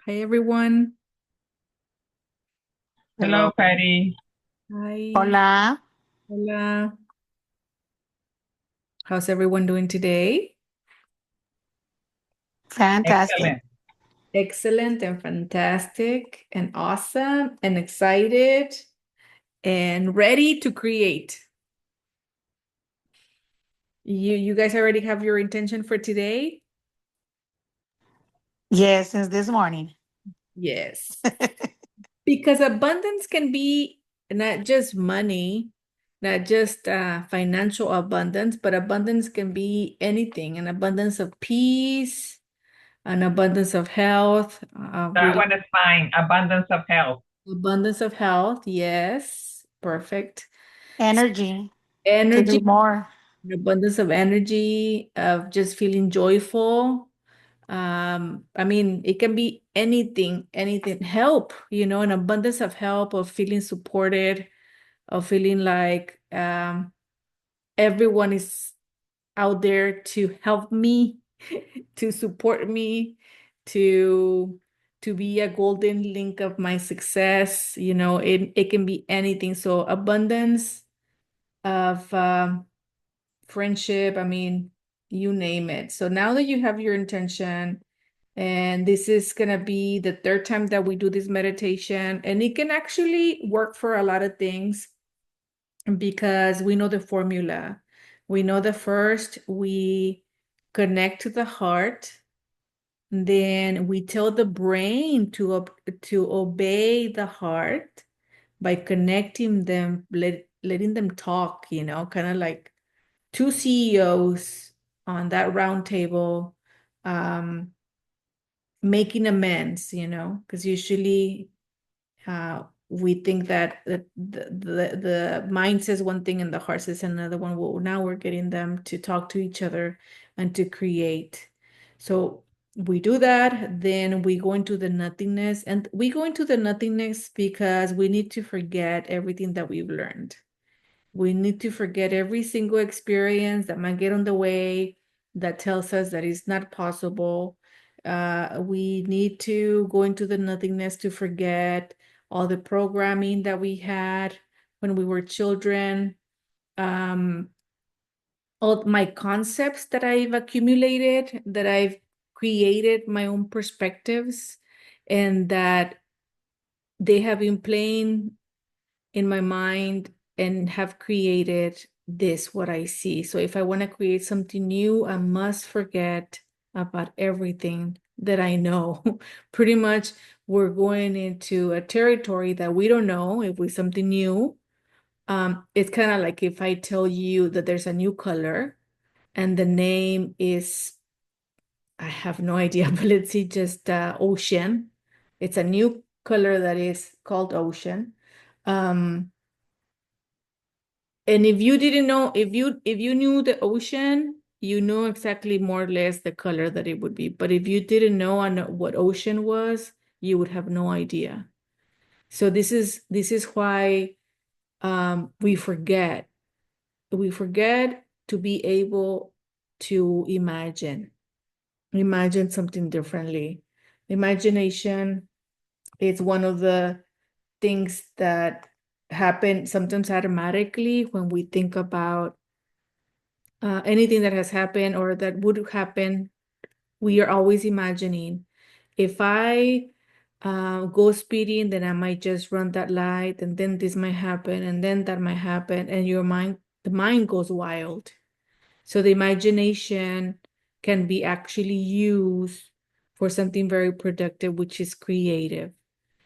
Hi, everyone. Hello, Hello. Patty. Hi. Hola. Hola. How's everyone doing today? Fantastic. Excellent. Excellent and fantastic and awesome and excited and ready to create. You guys already have your intention for today? Yes, since this morning. Yes. Because abundance can be not just money, not just financial abundance, but abundance can be anything, an abundance of peace, an abundance of health, That one is fine. Abundance of health. abundance of health. Yes, perfect. Energy to do Energy, more. an abundance of energy, of just feeling joyful. I mean, it can be anything, anything. Help, an abundance of help, of feeling supported, of feeling like everyone is out there to help me, to support me, to to be a golden link of my success. It can be anything. So abundance of friendship, I mean, you name it. So now that you have your intention, and this is gonna be the third time that we do this meditation, and it can actually work for a lot of things because we know the formula. We know the first, we connect to the heart, then we tell the brain to obey the heart by connecting them, letting them talk, kind of like two CEOs on that round table, um, making amends, because usually we think that the mind says one thing and the heart says another one. Well, now we're getting them to talk to each other and to create. So we do that, then we go into the nothingness, and we go into the nothingness because we need to forget everything that we've learned. We need to forget every single experience that might get on the way that tells us that it's not possible. We need to go into the nothingness to forget all the programming that we had when we were children, um, all my concepts that I've accumulated, that I've created my own perspectives, and that they have been playing in my mind and have created this what I see. So if I want to create something new, I must forget about everything that I know. Pretty much we're going into a territory that we don't know if we something new. It's kind of like if I tell you that there's a new color and the name is, I have no idea, but let's see, just ocean. It's a new color that is called ocean. Um, And if you didn't know, if you knew the ocean, you know exactly more or less the color that it would be. But if you didn't know what ocean was, you would have no idea. So this is why we forget. We forget to be able to imagine something differently. Imagination is one of the things that happen sometimes automatically when we think about anything that has happened or that would happen. We are always imagining, if I go speeding, then I might just run that light, and then this might happen, and then that might happen, and the mind goes wild. So the imagination can be actually used for something very productive, which is creative.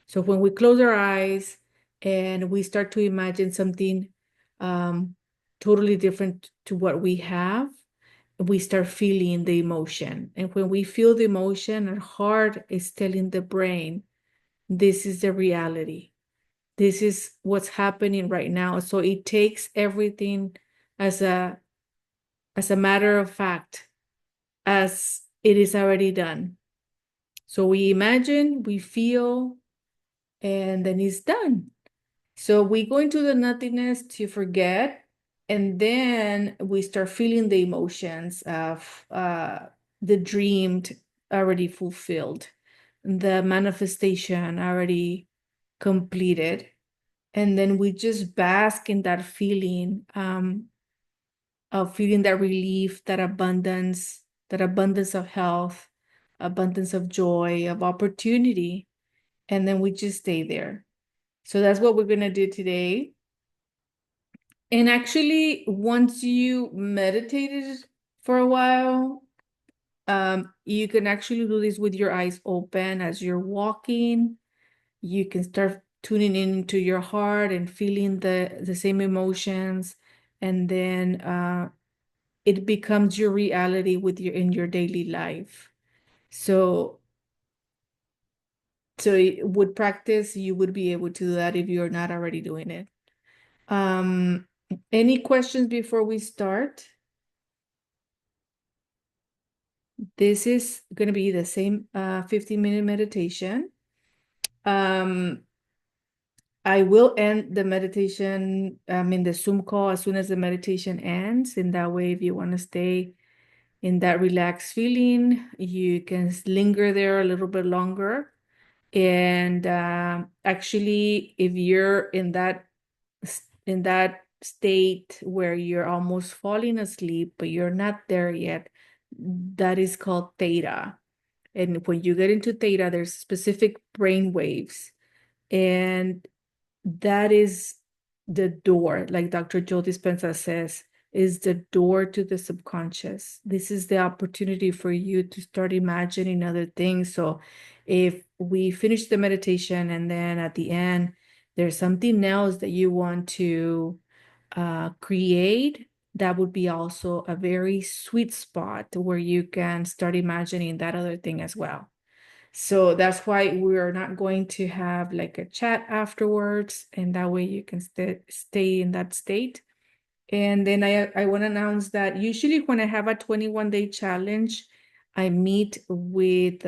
So when we close our eyes and we start to imagine something um, totally different to what we have, we start feeling the emotion. And when we feel the emotion, our heart is telling the brain, this is the reality. This is what's happening right now. So it takes everything as a matter of fact, as it is already done. So we imagine, we feel, and then it's done. So we go into the nothingness to forget, and then we start feeling the emotions of the dreamed already fulfilled. the manifestation already completed. And then we just bask in that feeling of feeling that relief, that abundance of health, abundance of joy, of opportunity. And then we just stay there. So that's what we're going to do today. And actually, once you meditated for a while, you can actually do this with your eyes open as you're walking. You can start tuning into your heart and feeling the same emotions. And then it becomes your reality in your daily life. So with practice, you would be able to do that if you're not already doing it. Any questions before we start? This is going to be the same 15-minute meditation. I will end the meditation in the Zoom call as soon as the meditation ends. In that way, if you want to stay in that relaxed feeling, you can linger there a little bit longer. And actually, if you're in that state where you're almost falling asleep, but you're not there yet, that is called theta. And when you get into theta, there's specific brain waves. And that is the door, like Dr. Joe Dispenza says, is the door to the subconscious. This is the opportunity for you to start imagining other things. So if we finish the meditation and then at the end, there's something else that you want to create, that would be also a very sweet spot where you can start imagining that other thing as well. So that's why we're not going to have like a chat afterwards, and that way you can stay in that state. And then I want to announce that usually when I have a 21-day challenge, I meet with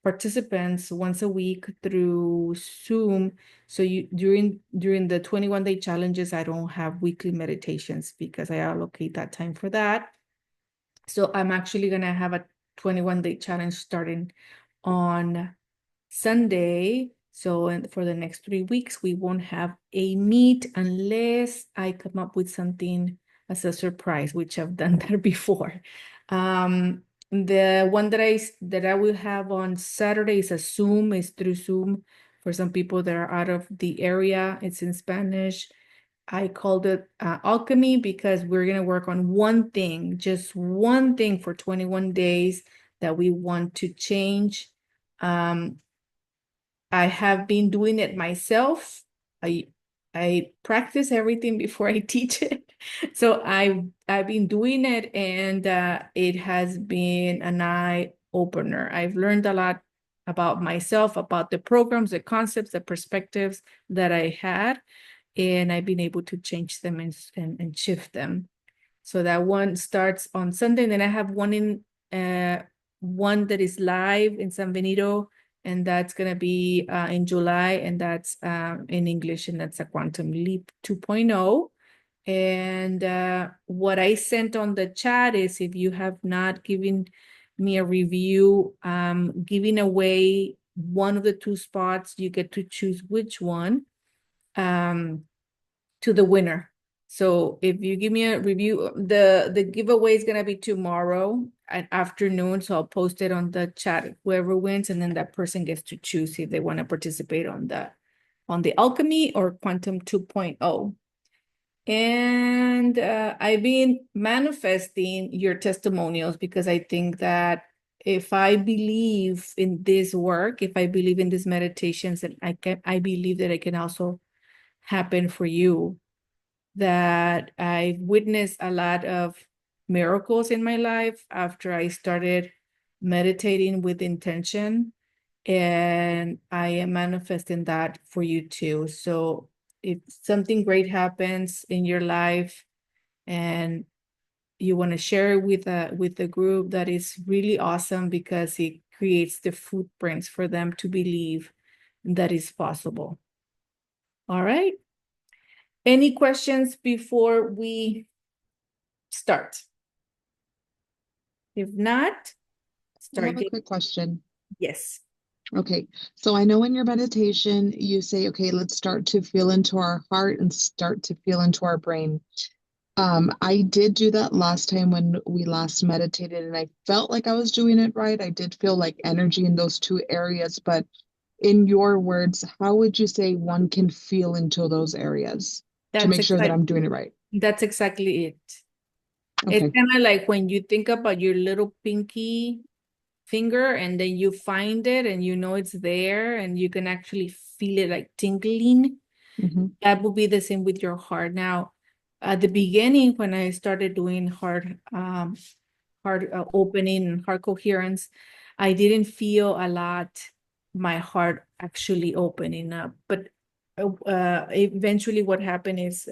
participants once a week through Zoom. So during the 21-day challenges, I don't have weekly meditations because I allocate that time for that. So I'm actually going to have a 21-day challenge starting on Sunday. So for the next 3 weeks, we won't have a meet unless I come up with something as a surprise, which I've done that before. The one that I will have on Saturday is through Zoom for some people that are out of the area. It's in Spanish. I called it Alchemy because we're going to work on one thing, just one thing for 21 days that we want to change. I have been doing it myself. I practice everything before I teach it. So I've been doing it, and it has been an eye opener. I've learned a lot about myself, about the programs, the concepts, the perspectives that I had, and I've been able to change them and shift them. So that one starts on Sunday, and then I have one that is live in San Benito, and that's gonna be in July, and that's in English, and that's a Quantum Leap 2.0. And what I sent on the chat is, if you have not given me a review, giving away one of the 2 spots, you get to choose which one to the winner. So if you give me a review, the giveaway is gonna be tomorrow at afternoon. So I'll post it on the chat, whoever wins, and then that person gets to choose if they want to participate on the Alchemy or Quantum 2.0. And I've been manifesting your testimonials because I think that if I believe in this work, if I believe in these meditations, and I believe that it can also happen for you. That I witnessed a lot of miracles in my life after I started meditating with intention, and I am manifesting that for you too. So if something great happens in your life and you want to share it with the group, that is really awesome because it creates the footprints for them to believe that is possible. All right. Any questions before we start? If not, I have a quick question. Yes. Okay, so I know in your meditation you say, okay, let's start to feel into our heart and start to feel into our brain. I did do that last time when we last meditated, and I felt like I was doing it right. I did feel like energy in those two areas, but in your words, how would you say one can feel into those areas to That's make sure that exactly I'm doing it right? that's exactly it. It's Okay. kind of like when you think about your little pinky finger and then you find it and you know it's there and you can actually feel it like tingling. Mm-hmm. That would be the same with your heart. Now, at the beginning, when I started doing heart opening and heart coherence, I didn't feel a lot my heart actually opening up. But eventually, what happened is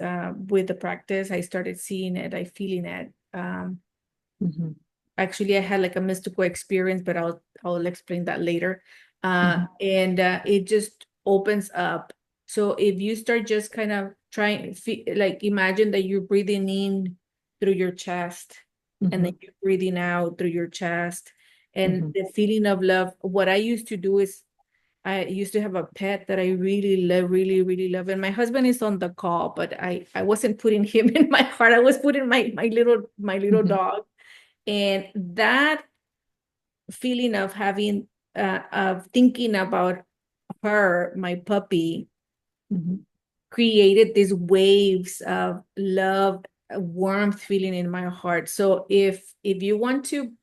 with the practice, I started seeing it, I feeling it. Mm-hmm. Actually, I had like a mystical experience, but I'll explain that later. Mm-hmm. And it just opens up. So if you start just kind of trying, like imagine that you're breathing in through your chest, and Mm-hmm. then you're breathing out through your chest, and Mm-hmm. the feeling of love. What I used to do is I used to have a pet that I really love, really, really love. And my husband is on the call, but I wasn't putting him in my heart. I was putting my little Mm-hmm. dog. And that feeling of having of thinking about her, my puppy, Mm-hmm. created these waves of love, warmth feeling in my heart. So if you want to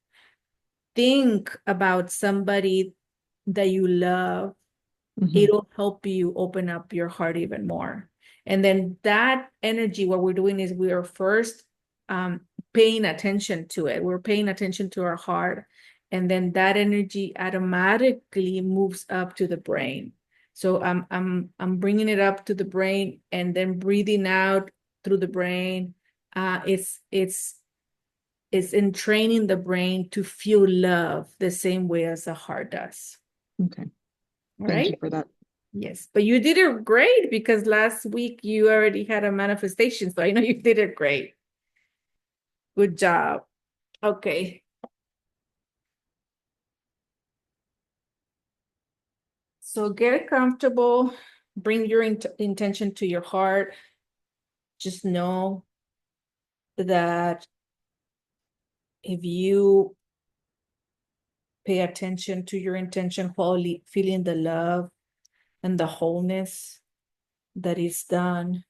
think about somebody that you love, Mm-hmm. it'll help you open up your heart even more. And then that energy, what we're doing is we are first um, paying attention to it. We're paying attention to our heart. And then that energy automatically moves up to the brain. So I'm bringing it up to the brain and then breathing out through the brain. It's entraining the brain to feel love the same way as the heart does. Okay. All Thank you right. for that. Yes, but you did it great because last week you already had a manifestation, so I know you did it great. Good job. Okay. So get comfortable, bring your intention to your heart. Just know that if you pay attention to your intention, wholly feeling the love and the wholeness that is done,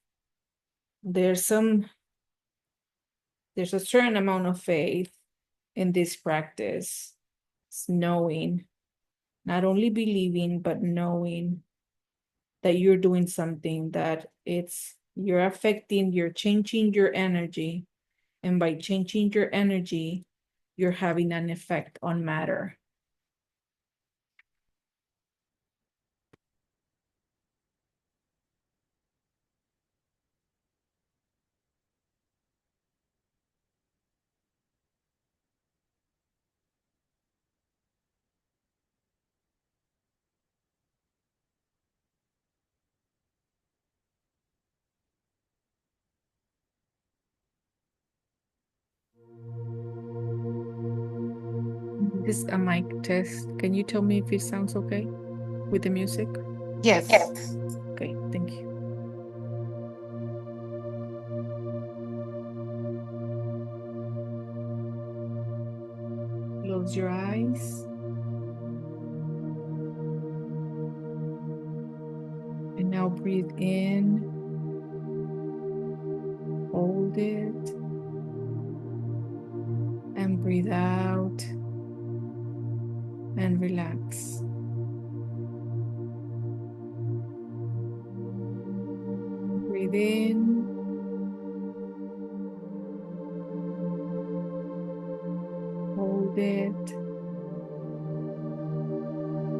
there's a certain amount of faith in this practice. It's knowing, not only believing, but knowing that you're doing something that you're affecting, you're changing your energy. And by changing your energy, you're having an effect on matter. This is a mic test. Can you tell me if it sounds okay with the music? Yes. Okay, thank you. Close your eyes. And now breathe in, hold it, and breathe out, and relax. Breathe in, hold it,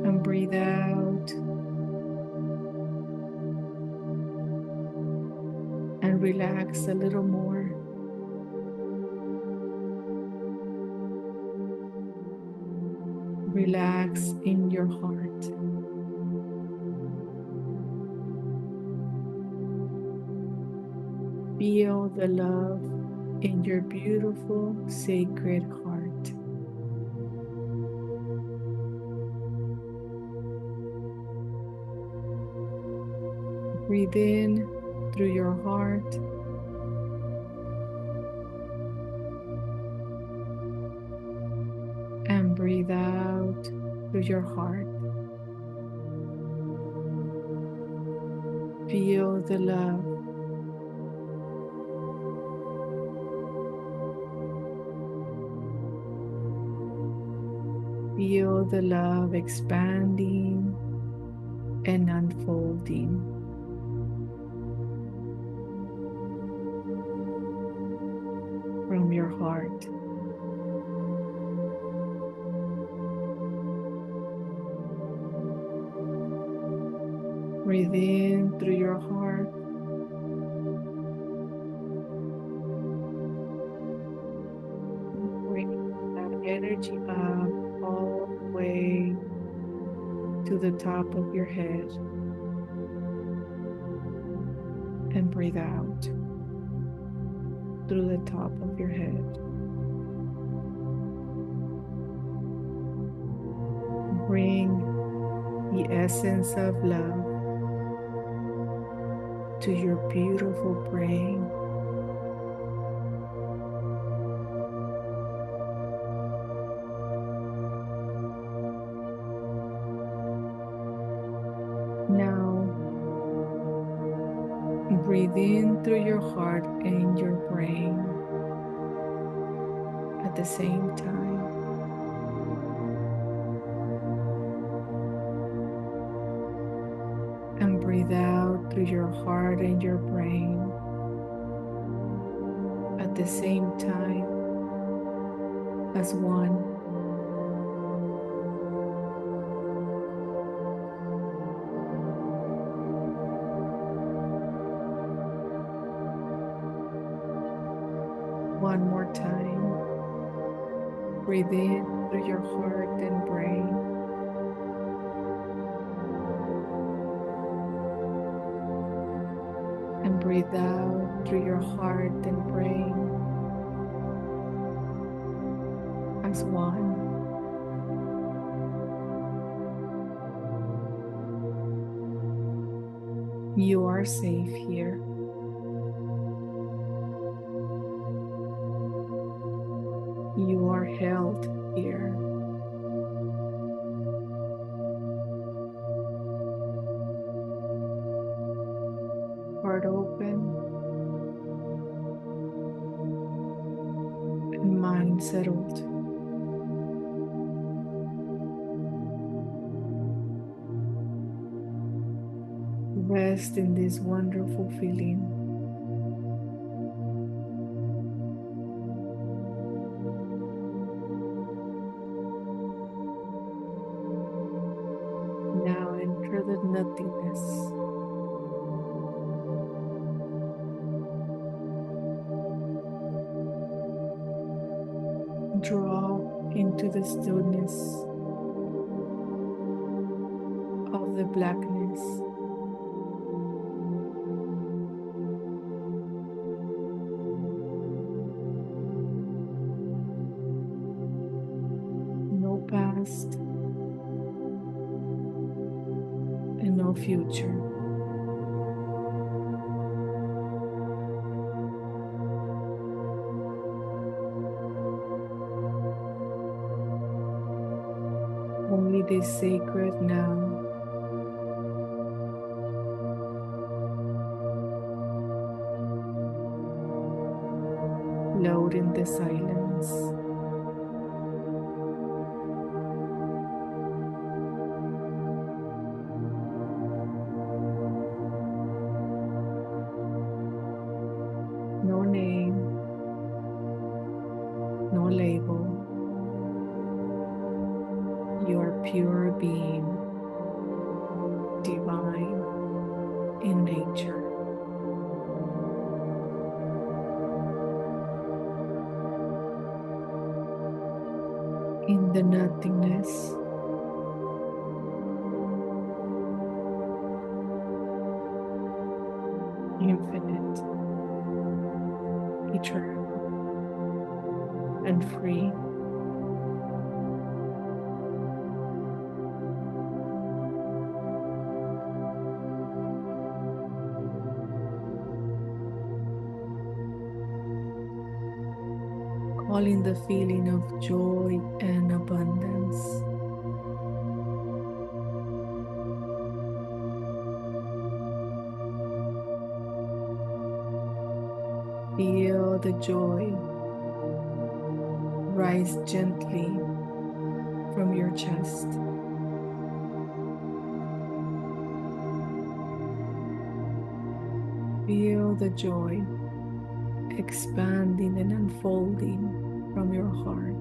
and breathe out, and relax a little more. Relax in your heart. Feel the love in your beautiful, sacred heart. Breathe in through your heart. And breathe out through your heart. Feel the love. Feel the love expanding and unfolding. From your heart. Breathe in through your heart. Bring that energy up all the way to the top of your head. And breathe out through the top of your head. Bring the essence of love to your beautiful brain. Now, breathe in through your heart and your brain at the same time. And breathe out through your heart and your brain at the same time as one. One more time. Breathe in through your heart and brain. And breathe out through your heart and brain as one. You are safe here. You are held here. Heart open and mind settled. Rest in this wonderful feeling. Now enter the nothingness. Draw into the stillness of the blackness. No past and no future. Only this sacred now. Float in the silence. No name, no label. Your pure being, divine in nature. In the nothingness, infinite, eternal, and free. calling the feeling of joy and abundance. Feel the joy rise gently from your chest. Feel the joy expanding and unfolding from your heart.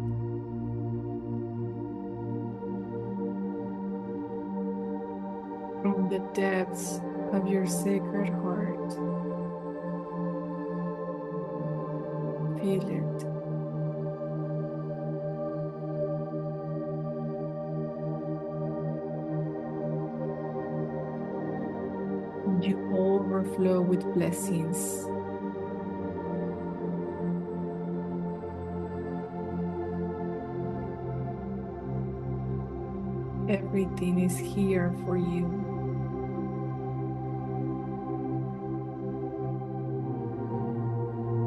From the depths of your sacred heart, feel it. You overflow with blessings. Everything is here for you.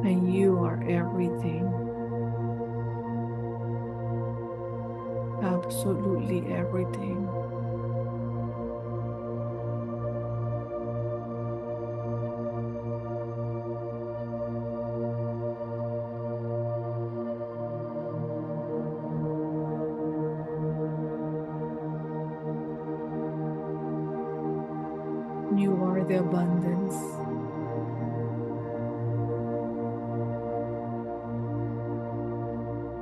And you are everything. Absolutely everything. You are the abundance.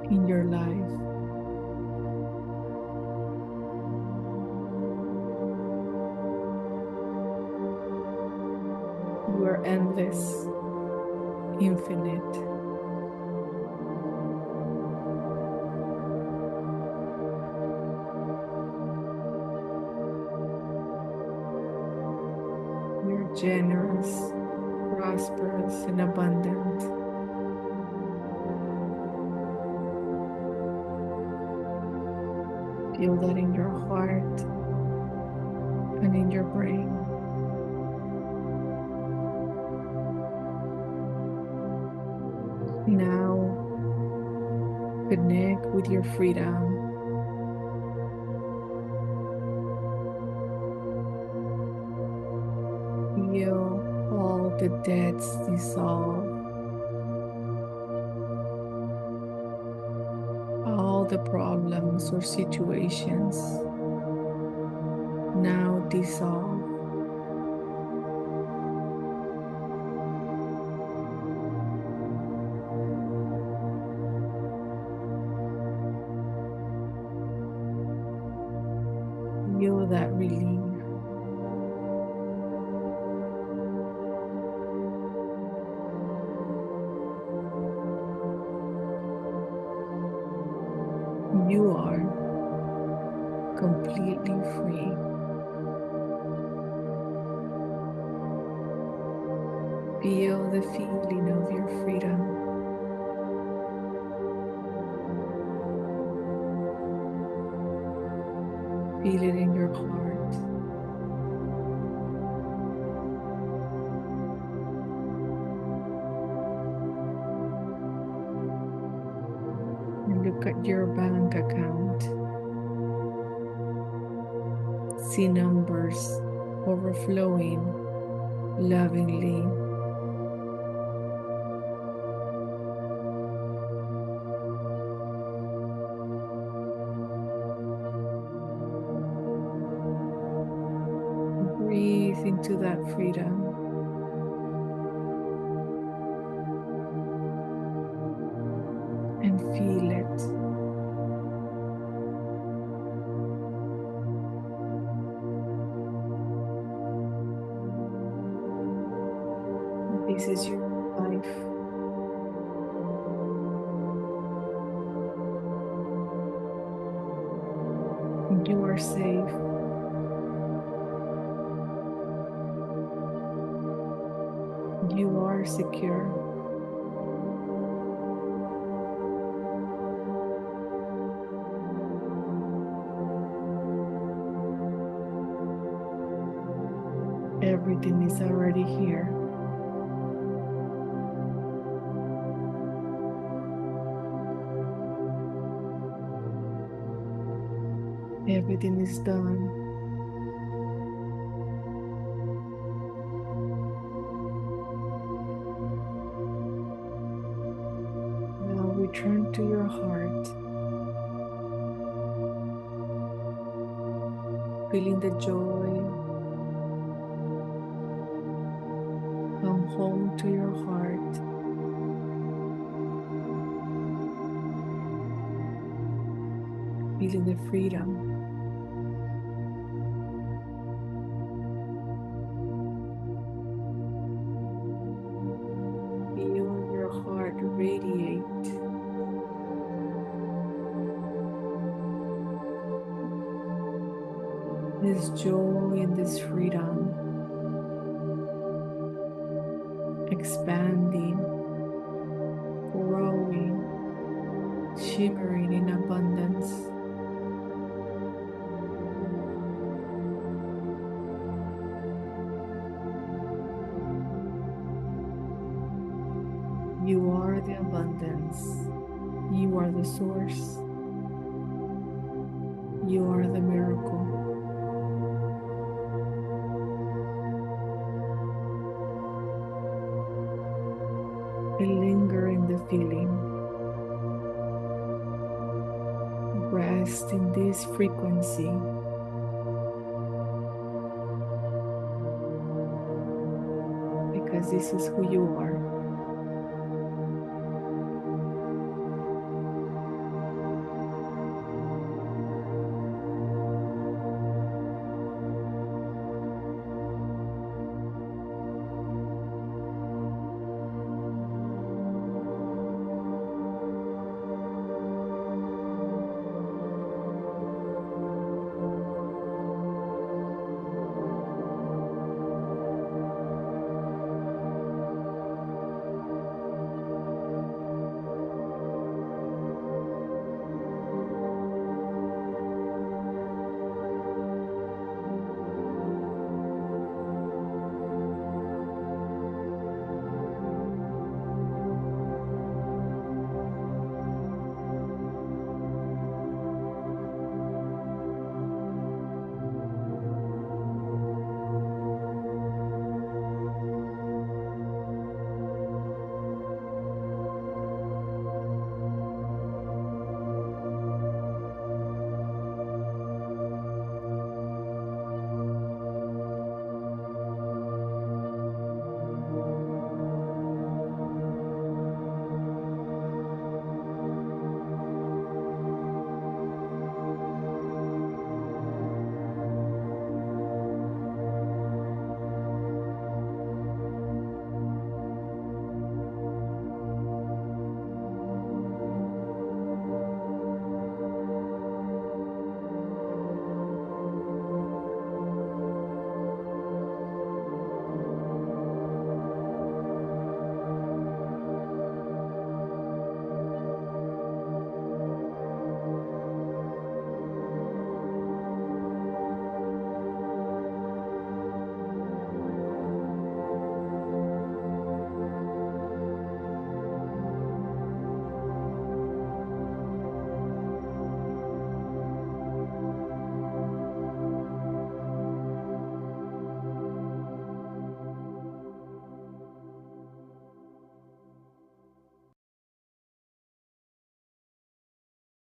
In your life. You are endless, infinite. You're generous, prosperous, and abundant. Feel that in your heart and in your brain. Now, connect with your freedom. Feel all the debts dissolve. All the problems or situations now dissolve. Feel that relief. You are completely free. Feel the feeling of your freedom. Feel it in your heart. And look at your bank account. See numbers overflowing lovingly. Breathe into that freedom. And feel it. This is your life. You are safe. You are secure. Everything is already here. Everything is done. Now return to your heart, feeling the joy. Come home to your heart. Feeling the freedom. Feel your heart radiate. This joy and this freedom, expanding, growing, shimmering in abundance. You are the abundance. You are the source. You are the miracle. And linger in the feeling. Rest in this frequency. Because this is who you are.